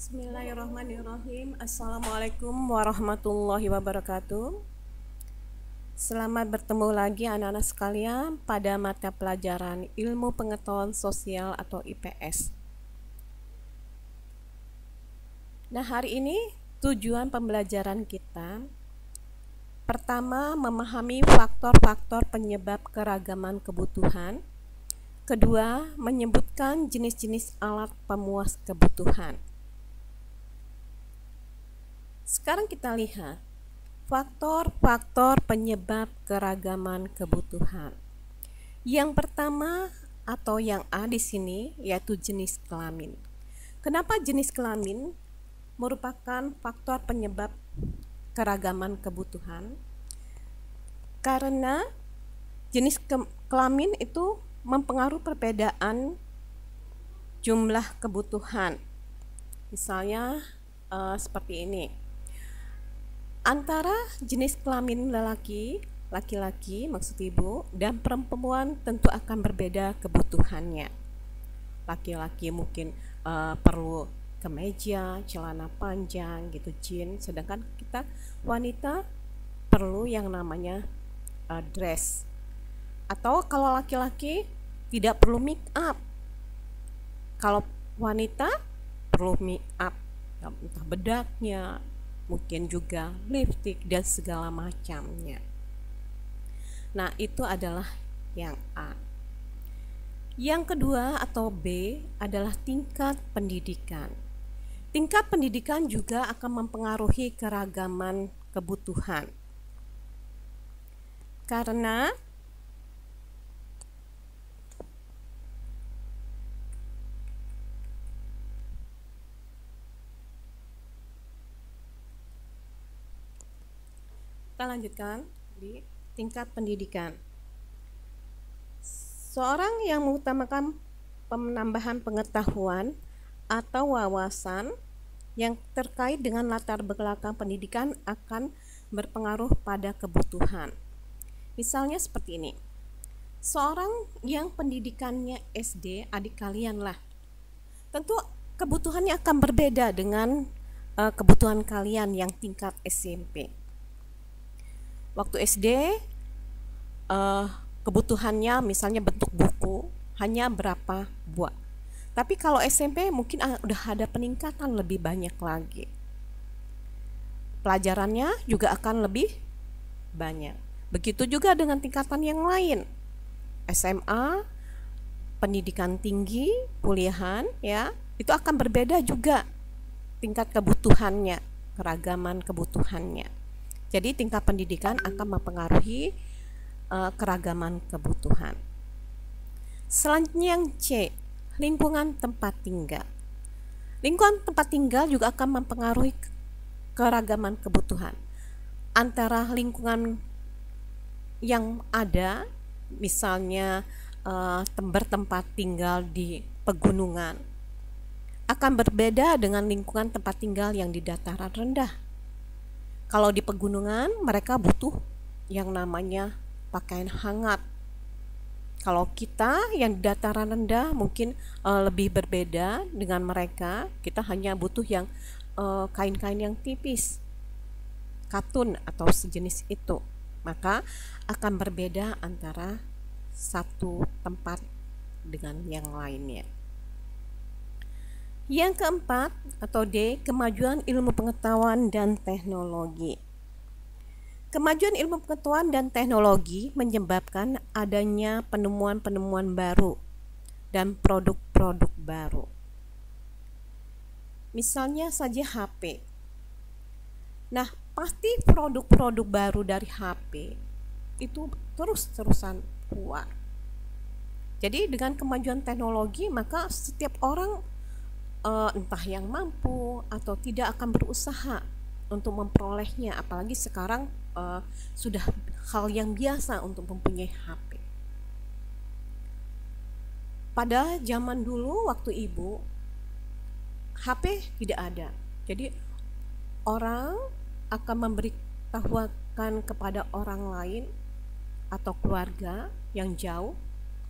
Bismillahirrahmanirrahim. Assalamualaikum warahmatullahi wabarakatuh. Selamat bertemu lagi anak-anak sekalian pada mata pelajaran Ilmu Pengetahuan Sosial atau IPS. Nah, hari ini tujuan pembelajaran kita pertama, memahami faktor-faktor penyebab keragaman kebutuhan. Kedua, menyebutkan jenis-jenis alat pemuas kebutuhan. Sekarang kita lihat faktor-faktor penyebab keragaman kebutuhan. Yang pertama atau yang A di sini yaitu jenis kelamin. Kenapa jenis kelamin merupakan faktor penyebab keragaman kebutuhan? Karena jenis kelamin itu mempengaruhi perbedaan jumlah kebutuhan. Misalnya seperti ini. Antara jenis kelamin laki-laki maksud ibu, dan perempuan tentu akan berbeda kebutuhannya. Laki-laki mungkin perlu kemeja, celana panjang gitu, jeans, sedangkan kita wanita perlu yang namanya dress. Atau kalau laki-laki tidak perlu make up, kalau wanita perlu make up, entah bedaknya, mungkin juga lipstick dan segala macamnya. Nah, itu adalah yang A. Yang kedua atau B adalah tingkat pendidikan. Tingkat pendidikan juga akan mempengaruhi keragaman kebutuhan. Karena kita lanjutkan di tingkat pendidikan. Seorang yang mengutamakan penambahan pengetahuan atau wawasan yang terkait dengan latar belakang pendidikan akan berpengaruh pada kebutuhan. Misalnya seperti ini. Seorang yang pendidikannya SD, adik kalian lah, tentu kebutuhannya akan berbeda dengan kebutuhan kalian yang tingkat SMP. Waktu SD kebutuhannya misalnya bentuk buku hanya berapa buah. Tapi kalau SMP mungkin udah ada peningkatan lebih banyak lagi. Pelajarannya juga akan lebih banyak. Begitu juga dengan tingkatan yang lain. SMA, pendidikan tinggi, kuliahan ya, itu akan berbeda juga tingkat kebutuhannya, keragaman kebutuhannya. Jadi tingkat pendidikan akan mempengaruhi keragaman kebutuhan. Selanjutnya yang C, lingkungan tempat tinggal. Lingkungan tempat tinggal juga akan mempengaruhi keragaman kebutuhan. Antara lingkungan yang ada, misalnya bertempat tinggal di pegunungan, akan berbeda dengan lingkungan tempat tinggal yang di dataran rendah. Kalau di pegunungan mereka butuh yang namanya pakaian hangat. Kalau kita yang di dataran rendah mungkin lebih berbeda dengan mereka. Kita hanya butuh yang kain-kain yang tipis, katun atau sejenis itu. Maka akan berbeda antara satu tempat dengan yang lainnya. Yang keempat atau D, kemajuan ilmu pengetahuan dan teknologi. Kemajuan ilmu pengetahuan dan teknologi menyebabkan adanya penemuan-penemuan baru dan produk-produk baru. Misalnya saja HP. Nah, pasti produk-produk baru dari HP itu terus-terusan keluar. Jadi dengan kemajuan teknologi maka setiap orang entah yang mampu atau tidak akan berusaha untuk memperolehnya, apalagi sekarang sudah hal yang biasa untuk mempunyai HP. Pada zaman dulu waktu ibu, HP tidak ada, jadi orang akan memberitahukan kepada orang lain atau keluarga yang jauh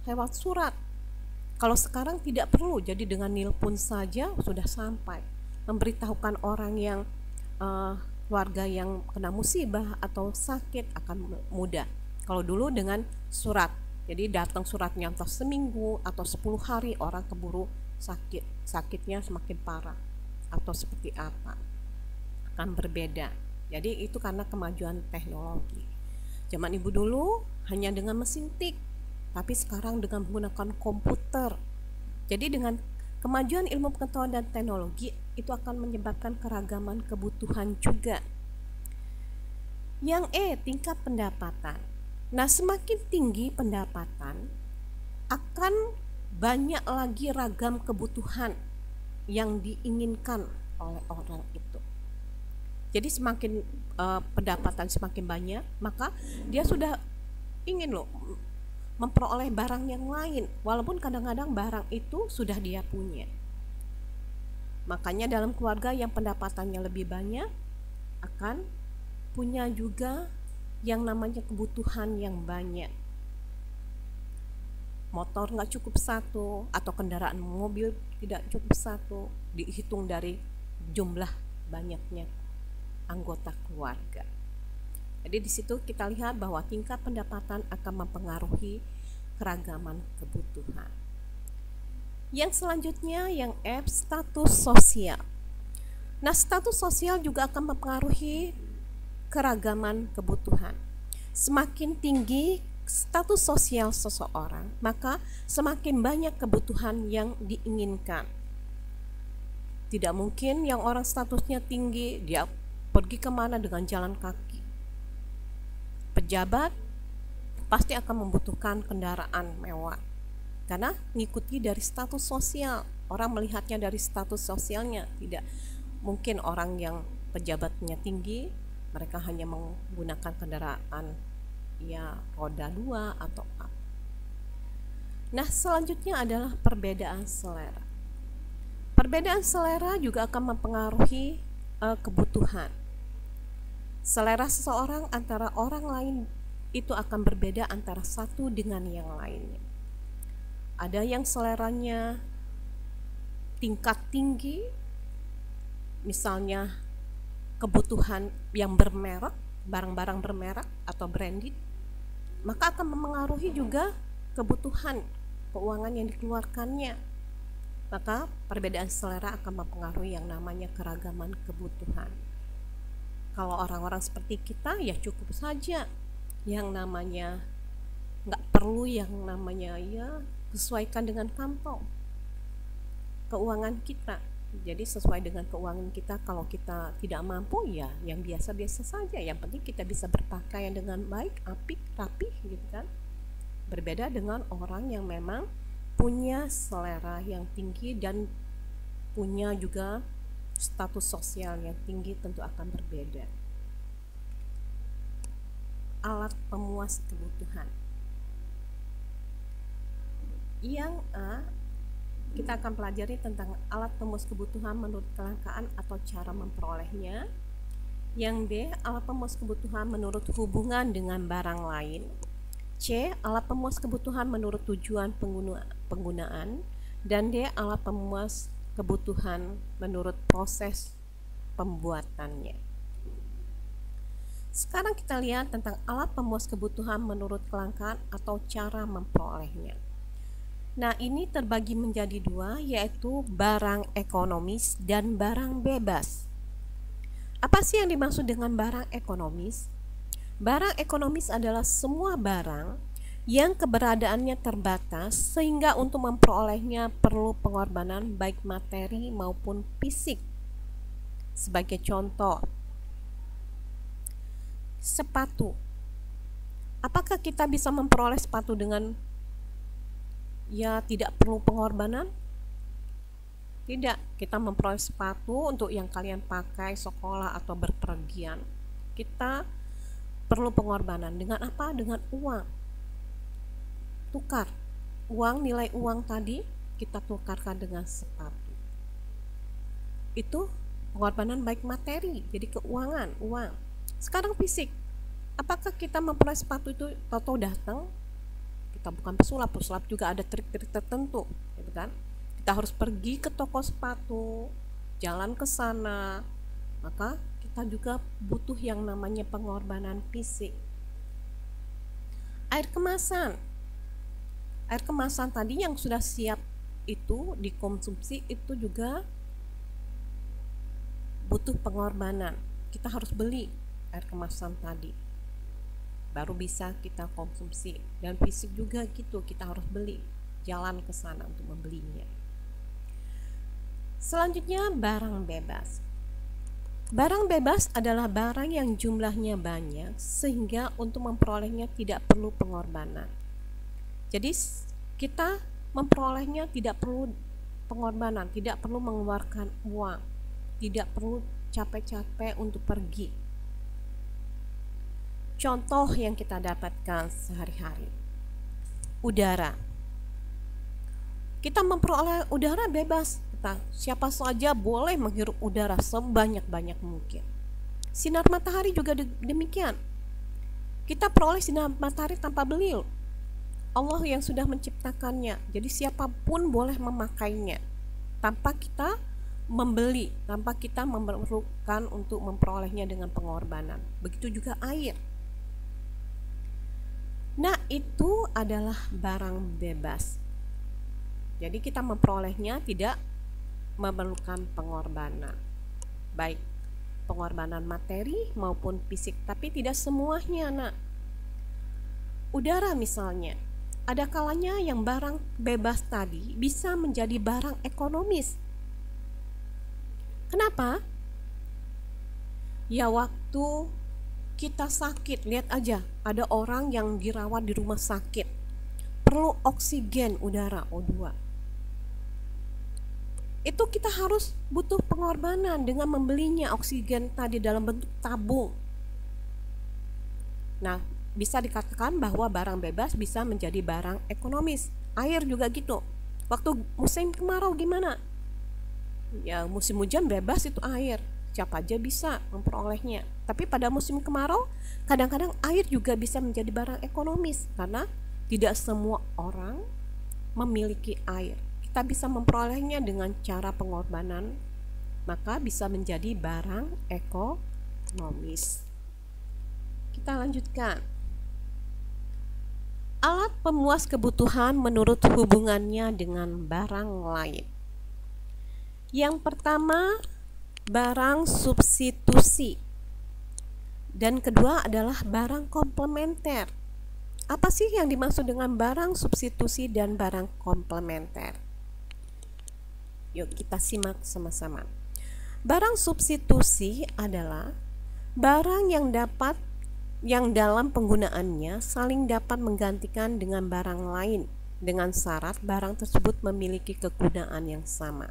lewat surat. Kalau sekarang tidak perlu, jadi dengan nelpon saja sudah sampai. memberitahukan orang yang keluarga yang kena musibah atau sakit akan mudah. Kalau dulu dengan surat, jadi datang suratnya entah seminggu atau 10 hari orang keburu sakitnya semakin parah atau seperti apa, akan berbeda. Jadi itu karena kemajuan teknologi. Zaman ibu dulu hanya dengan mesin tik, tapi sekarang dengan menggunakan komputer. Jadi dengan kemajuan ilmu pengetahuan dan teknologi itu akan menyebabkan keragaman kebutuhan juga. Yang tingkat pendapatan. Nah, semakin tinggi pendapatan akan banyak lagi ragam kebutuhan yang diinginkan oleh orang itu. Jadi semakin pendapatan semakin banyak, maka dia sudah ingin memperoleh barang yang lain, walaupun kadang-kadang barang itu sudah dia punya. Makanya dalam keluarga yang pendapatannya lebih banyak akan punya juga yang namanya kebutuhan yang banyak. Motor nggak cukup satu, atau kendaraan mobil tidak cukup satu, dihitung dari jumlah banyaknya anggota keluarga. Jadi di situ kita lihat bahwa tingkat pendapatan akan mempengaruhi keragaman kebutuhan. Yang selanjutnya yang F, status sosial. Nah, status sosial juga akan mempengaruhi keragaman kebutuhan. Semakin tinggi status sosial seseorang, maka semakin banyak kebutuhan yang diinginkan. Tidak mungkin yang orang statusnya tinggi dia pergi kemana dengan jalan kaki. Pejabat pasti akan membutuhkan kendaraan mewah karena mengikuti dari status sosial. Orang melihatnya dari status sosialnya. Tidak mungkin orang yang pejabatnya tinggi mereka hanya menggunakan kendaraan roda 2 atau apa. Nah, selanjutnya adalah perbedaan selera. Perbedaan selera juga akan mempengaruhi kebutuhan. Selera seseorang antara orang lain itu akan berbeda antara satu dengan yang lainnya. Ada yang seleranya tingkat tinggi, misalnya kebutuhan yang bermerek, barang-barang bermerek atau branded, maka akan mempengaruhi juga kebutuhan keuangan yang dikeluarkannya. Maka perbedaan selera akan mempengaruhi yang namanya keragaman kebutuhan. Kalau orang-orang seperti kita ya cukup saja yang namanya, nggak perlu yang namanya sesuaikan dengan kantong keuangan kita. Jadi sesuai dengan keuangan kita. Kalau kita tidak mampu ya yang biasa-biasa saja, yang penting kita bisa berpakaian dengan baik, apik, rapih gitu kan. Berbeda dengan orang yang memang punya selera yang tinggi dan punya juga status sosial yang tinggi, tentu akan berbeda. Alat pemuas kebutuhan. Yang A, kita akan pelajari tentang alat pemuas kebutuhan menurut kelangkaan atau cara memperolehnya. Yang B, alat pemuas kebutuhan menurut hubungan dengan barang lain. C, alat pemuas kebutuhan menurut tujuan penggunaan. Dan D, alat pemuas kebutuhan menurut proses pembuatannya. Sekarang kita lihat tentang alat pemuas kebutuhan menurut kelangkaan atau cara memperolehnya. Nah, ini terbagi menjadi dua, yaitu barang ekonomis dan barang bebas. Apa sih yang dimaksud dengan barang ekonomis? Barang ekonomis adalah semua barang yang keberadaannya terbatas sehingga untuk memperolehnya perlu pengorbanan baik materi maupun fisik. Sebagai contoh, sepatu. Apakah kita bisa memperoleh sepatu dengan tidak perlu pengorbanan? Tidak. Kita memperoleh sepatu untuk yang kalian pakai sekolah atau berpergian. Kita perlu pengorbanan. Dengan apa? Dengan uang. Tukar. Uang, nilai uang tadi kita tukarkan dengan sepatu. Itu pengorbanan baik materi, jadi keuangan, uang. Sekarang fisik. Apakah kita memperoleh sepatu itu tahu-tahu datang? Kita bukan pesulap juga ada trik-trik tertentu, gitu kan? Kita harus pergi ke toko sepatu, jalan ke sana, maka kita juga butuh yang namanya pengorbanan fisik. Air kemasan tadi yang sudah siap itu dikonsumsi itu juga butuh pengorbanan. Kita harus beli air kemasan tadi baru bisa kita konsumsi, dan fisik juga gitu, kita harus beli, jalan ke sana untuk membelinya. Selanjutnya, barang bebas. Barang bebas adalah barang yang jumlahnya banyak sehingga untuk memperolehnya tidak perlu pengorbanan. Jadi kita memperolehnya tidak perlu pengorbanan, tidak perlu mengeluarkan uang, tidak perlu capek-capek untuk pergi. Contoh yang kita dapatkan sehari-hari, udara. Kita memperoleh udara bebas, siapa saja boleh menghirup udara sebanyak-banyak mungkin. Sinar matahari juga demikian. Kita peroleh sinar matahari tanpa beli. Allah yang sudah menciptakannya. Jadi siapapun boleh memakainya tanpa kita membeli, tanpa kita memerlukan untuk memperolehnya dengan pengorbanan. Begitu juga air. Nah, itu adalah barang bebas. Jadi kita memperolehnya tidak memerlukan pengorbanan, baik pengorbanan materi maupun fisik, tapi tidak semuanya, nak. Udara misalnya, ada kalanya yang barang bebas tadi bisa menjadi barang ekonomis. Kenapa? Ya, waktu kita sakit, lihat aja, ada orang yang dirawat di rumah sakit, perlu oksigen udara O2. Itu kita harus butuh pengorbanan dengan membelinya oksigen tadi dalam bentuk tabung. Nah, bisa dikatakan bahwa barang bebas bisa menjadi barang ekonomis. Air juga gitu. Waktu musim kemarau gimana? Ya, musim hujan bebas itu air, siapa aja bisa memperolehnya. Tapi pada musim kemarau, kadang-kadang air juga bisa menjadi barang ekonomis karena tidak semua orang memiliki air. Kita bisa memperolehnya dengan cara pengorbanan, maka bisa menjadi barang ekonomis. Kita lanjutkan. Alat pemuas kebutuhan menurut hubungannya dengan barang lain. Yang pertama, barang substitusi. Dan kedua adalah barang komplementer. Apa sih yang dimaksud dengan barang substitusi dan barang komplementer? Yuk kita simak sama-sama. Barang substitusi adalah barang yang dalam penggunaannya saling dapat menggantikan dengan barang lain dengan syarat barang tersebut memiliki kegunaan yang sama.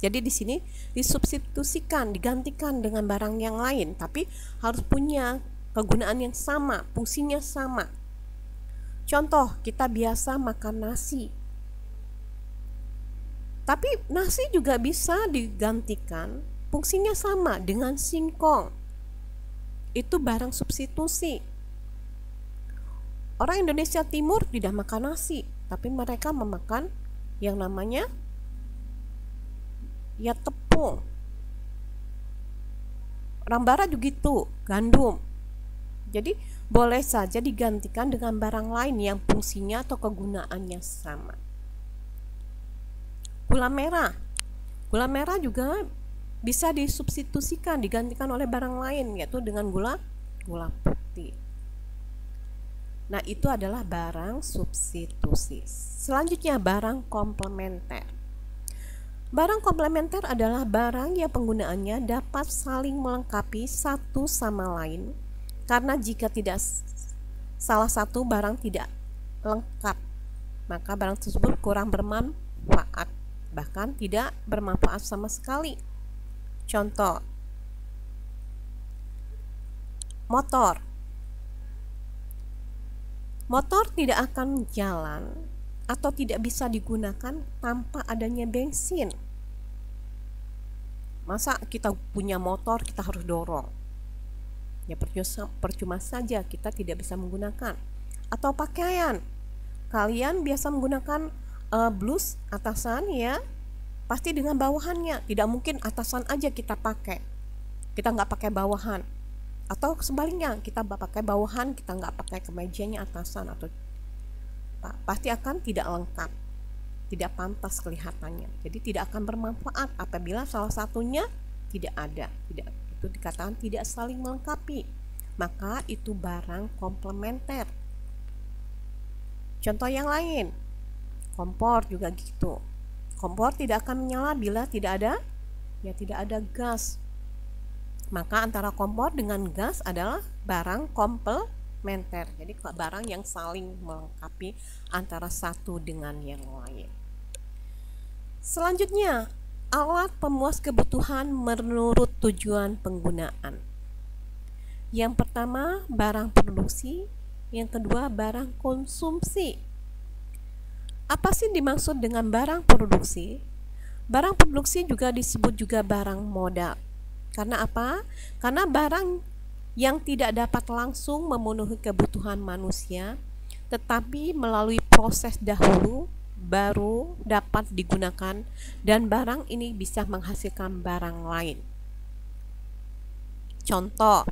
Jadi di sini disubstitusikan, digantikan dengan barang yang lain, tapi harus punya kegunaan yang sama, fungsinya sama. Contoh, kita biasa makan nasi. Tapi nasi juga bisa digantikan, fungsinya sama dengan singkong. Itu barang substitusi. Orang Indonesia Timur tidak makan nasi, tapi mereka memakan yang namanya ya tepung. Orang Barat juga gitu, gandum. Jadi boleh saja digantikan dengan barang lain yang fungsinya atau kegunaannya sama. Gula merah juga bisa disubstitusikan, digantikan oleh barang lain, yaitu dengan gula putih. Nah, itu adalah barang substitusi. Selanjutnya, barang komplementer. Barang komplementer adalah barang yang penggunaannya dapat saling melengkapi satu sama lain, karena jika tidak salah satu barang tidak lengkap, maka barang tersebut kurang bermanfaat, bahkan tidak bermanfaat sama sekali. Contoh, motor tidak akan jalan atau tidak bisa digunakan tanpa adanya bensin. Masa kita punya motor kita harus dorong? Ya percuma saja, kita tidak bisa menggunakan. Atau pakaian, kalian biasa menggunakan blus atasan ya, pasti dengan bawahannya. Tidak mungkin atasan aja kita pakai, kita nggak pakai bawahan. Atau sebaliknya, kita pakai bawahan, kita nggak pakai kemejanya atasan, atau pasti akan tidak lengkap, tidak pantas kelihatannya. Jadi tidak akan bermanfaat apabila salah satunya tidak ada. Itu dikatakan tidak saling melengkapi. Maka itu barang komplementer. Contoh yang lain, kompor juga gitu. Kompor tidak akan menyala bila tidak ada gas. Maka antara kompor dengan gas adalah barang komplementer. Jadi barang yang saling melengkapi antara satu dengan yang lain. Selanjutnya, alat pemuas kebutuhan menurut tujuan penggunaan. Yang pertama, barang produksi. Yang kedua, barang konsumsi. Apa sih dimaksud dengan barang produksi? Barang produksi juga disebut juga barang modal. Karena apa? Karena barang yang tidak dapat langsung memenuhi kebutuhan manusia, tetapi melalui proses dahulu baru dapat digunakan, dan barang ini bisa menghasilkan barang lain. Contoh,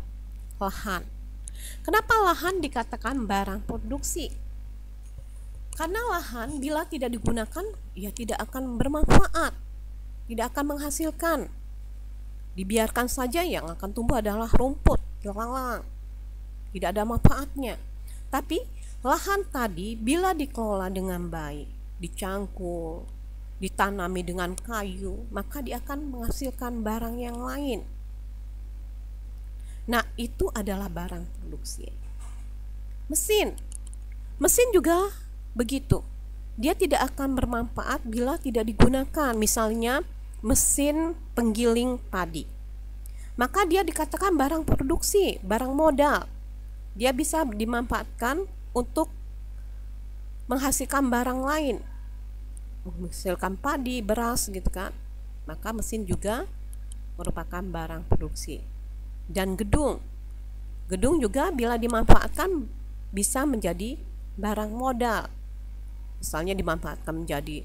lahan. Kenapa lahan dikatakan barang produksi? Karena lahan bila tidak digunakan, ya tidak akan bermanfaat, tidak akan menghasilkan. Dibiarkan saja, yang akan tumbuh adalah rumput, ilalang, tidak ada manfaatnya. Tapi lahan tadi bila dikelola dengan baik, dicangkul, ditanami dengan kayu, maka dia akan menghasilkan barang yang lain. Nah, itu adalah barang produksi. Mesin juga begitu. Dia tidak akan bermanfaat bila tidak digunakan. Misalnya mesin penggiling padi, maka dia dikatakan barang produksi, barang modal. Dia bisa dimanfaatkan untuk menghasilkan barang lain, menghasilkan padi, beras gitu kan. Maka mesin juga merupakan barang produksi. Dan gedung juga bila dimanfaatkan bisa menjadi barang modal. Misalnya dimanfaatkan menjadi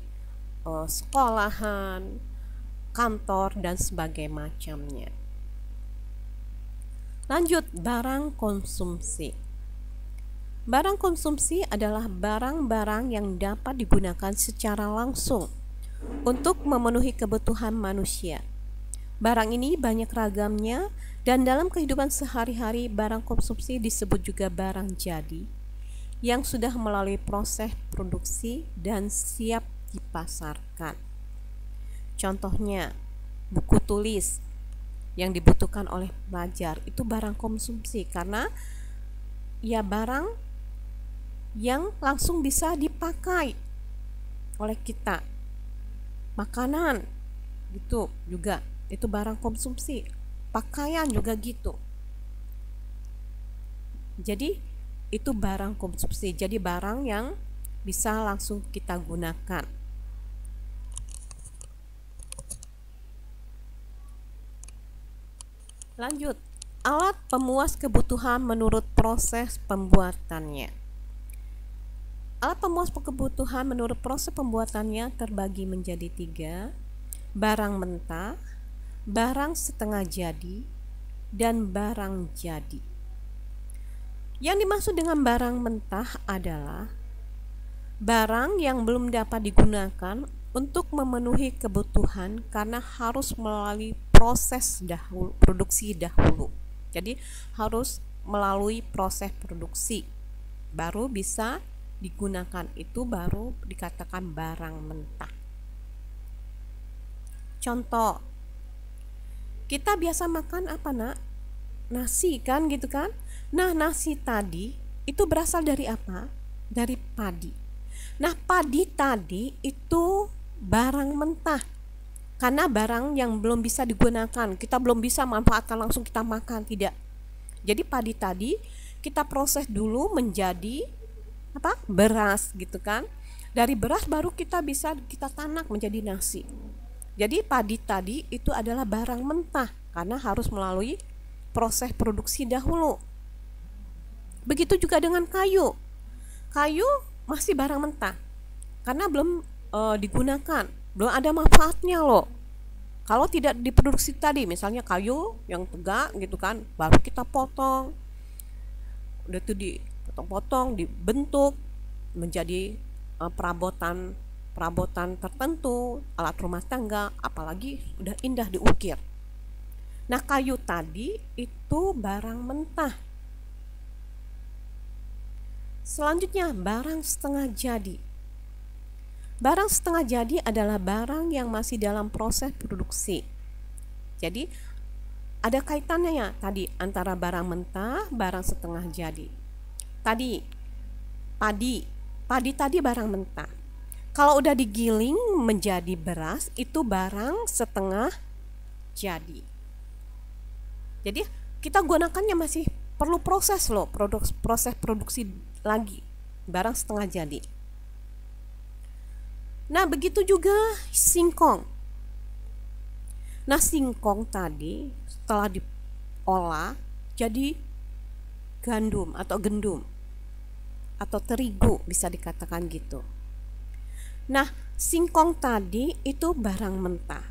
sekolahan, kantor, dan sebagainya macamnya. Lanjut, barang konsumsi. Barang konsumsi adalah barang-barang yang dapat digunakan secara langsung untuk memenuhi kebutuhan manusia. Barang ini banyak ragamnya, dan dalam kehidupan sehari-hari barang konsumsi disebut juga barang jadi, yang sudah melalui proses produksi dan siap dipasarkan. Contohnya, buku tulis yang dibutuhkan oleh pelajar itu barang konsumsi, karena ya barang yang langsung bisa dipakai oleh kita. Makanan gitu juga, itu barang konsumsi. Pakaian juga gitu. Jadi itu barang konsumsi, jadi barang yang bisa langsung kita gunakan. Lanjut, alat pemuas kebutuhan menurut proses pembuatannya. Alat pemuas kebutuhan menurut proses pembuatannya terbagi menjadi 3: barang mentah, barang setengah jadi, dan barang jadi. Yang dimaksud dengan barang mentah adalah barang yang belum dapat digunakan untuk memenuhi kebutuhan karena harus melalui proses produksi dahulu. Jadi harus melalui proses produksi baru bisa digunakan, itu baru dikatakan barang mentah. Contoh, kita biasa makan apa nak? Nasi kan gitu kan. Nah, nasi tadi itu berasal dari apa? Dari padi. Nah, padi tadi itu barang mentah, karena barang yang belum bisa digunakan, kita belum bisa manfaatkan langsung kita makan, tidak. Jadi padi tadi kita proses dulu menjadi apa? Beras gitu kan. Dari beras baru kita bisa kita tanak menjadi nasi. Jadi padi tadi itu adalah barang mentah karena harus melalui proses produksi dahulu. Begitu juga dengan kayu masih barang mentah karena belum digunakan. belum ada manfaatnya loh. Kalau tidak diproduksi tadi, misalnya kayu yang tegak gitu kan, baru kita potong. Udah tuh dipotong-potong, dibentuk menjadi perabotan tertentu, alat rumah tangga, apalagi udah indah diukir. Nah, kayu tadi itu barang mentah. Selanjutnya, barang setengah jadi. Barang setengah jadi adalah barang yang masih dalam proses produksi. Jadi ada kaitannya ya tadi antara barang mentah, barang setengah jadi. Tadi padi tadi barang mentah. Kalau udah digiling menjadi beras itu barang setengah jadi. Jadi kita gunakannya masih perlu proses loh, proses produksi lagi barang setengah jadi. Nah, begitu juga singkong. Nah, singkong tadi setelah diolah jadi gandum atau gendum atau terigu, bisa dikatakan gitu. Nah, singkong tadi itu barang mentah.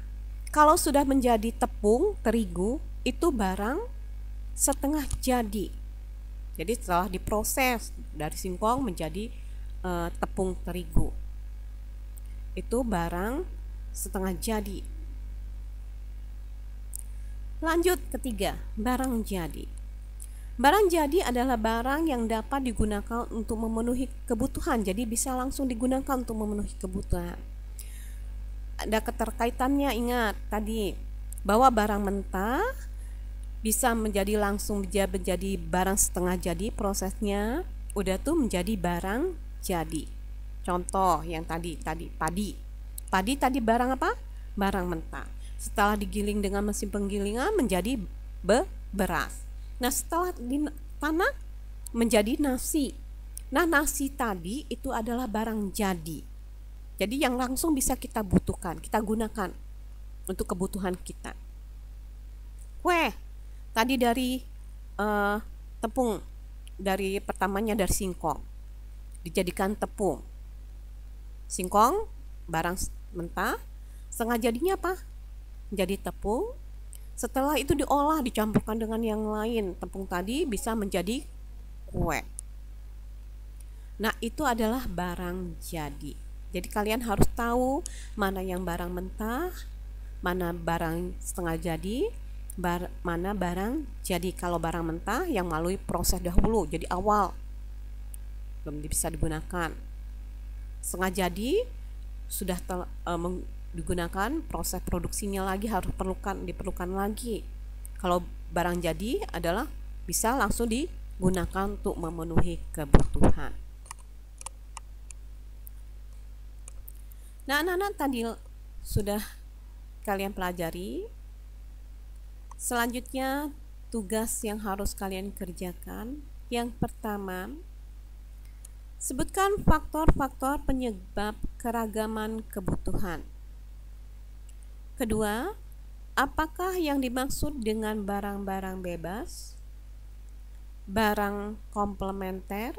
Kalau sudah menjadi tepung terigu itu barang setengah jadi. Jadi setelah diproses dari singkong menjadi tepung terigu, itu barang setengah jadi. Lanjut ketiga, barang jadi. Barang jadi adalah barang yang dapat digunakan untuk memenuhi kebutuhan. Jadi bisa langsung digunakan untuk memenuhi kebutuhan. Ada keterkaitannya, ingat tadi bahwa barang mentah bisa menjadi langsung menjadi barang setengah jadi, prosesnya udah tuh menjadi barang jadi. Contoh yang tadi padi tadi barang apa? Barang mentah. Setelah digiling dengan mesin penggilingan menjadi beras. Nah, setelah ditanam menjadi nasi. Nah, nasi tadi itu adalah barang jadi. Jadi yang langsung bisa kita butuhkan, kita gunakan untuk kebutuhan kita. Kue tadi dari tepung, dari pertamanya dari singkong dijadikan tepung. Singkong barang mentah, setengah jadinya apa? Jadi tepung. Setelah itu diolah, dicampurkan dengan yang lain, tepung tadi bisa menjadi kue. Nah, itu adalah barang jadi. Jadi kalian harus tahu mana yang barang mentah, mana barang setengah jadi, mana barang jadi. Kalau barang mentah yang melalui proses dahulu, jadi awal belum bisa digunakan. Setengah jadi sudah digunakan, proses produksinya lagi harus diperlukan lagi. Kalau barang jadi adalah bisa langsung digunakan untuk memenuhi kebutuhan. Nah, anak-anak tadi sudah kalian pelajari. Selanjutnya tugas yang harus kalian kerjakan. Yang pertama, sebutkan faktor-faktor penyebab keragaman kebutuhan. Kedua, apakah yang dimaksud dengan barang-barang bebas, barang komplementer,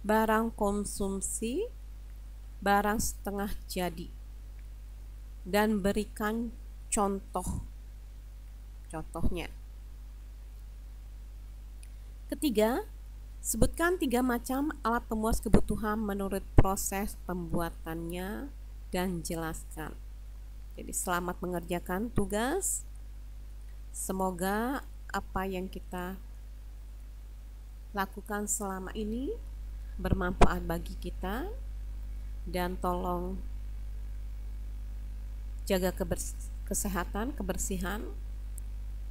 barang konsumsi, barang setengah jadi, dan berikan contohnya. Ketiga, sebutkan 3 macam alat pemuas kebutuhan menurut proses pembuatannya dan jelaskan. Jadi selamat mengerjakan tugas. Semoga apa yang kita lakukan selama ini bermanfaat bagi kita, dan tolong jaga kesehatan, kebersihan.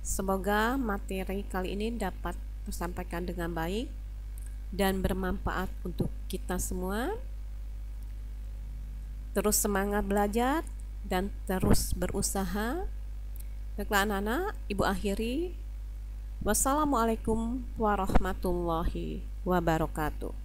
Semoga materi kali ini dapat tersampaikan dengan baik dan bermanfaat untuk kita semua. Terus semangat belajar dan terus berusaha. Baiklah anak-anak, Ibu akhiri. Wassalamualaikum warahmatullahi wabarakatuh.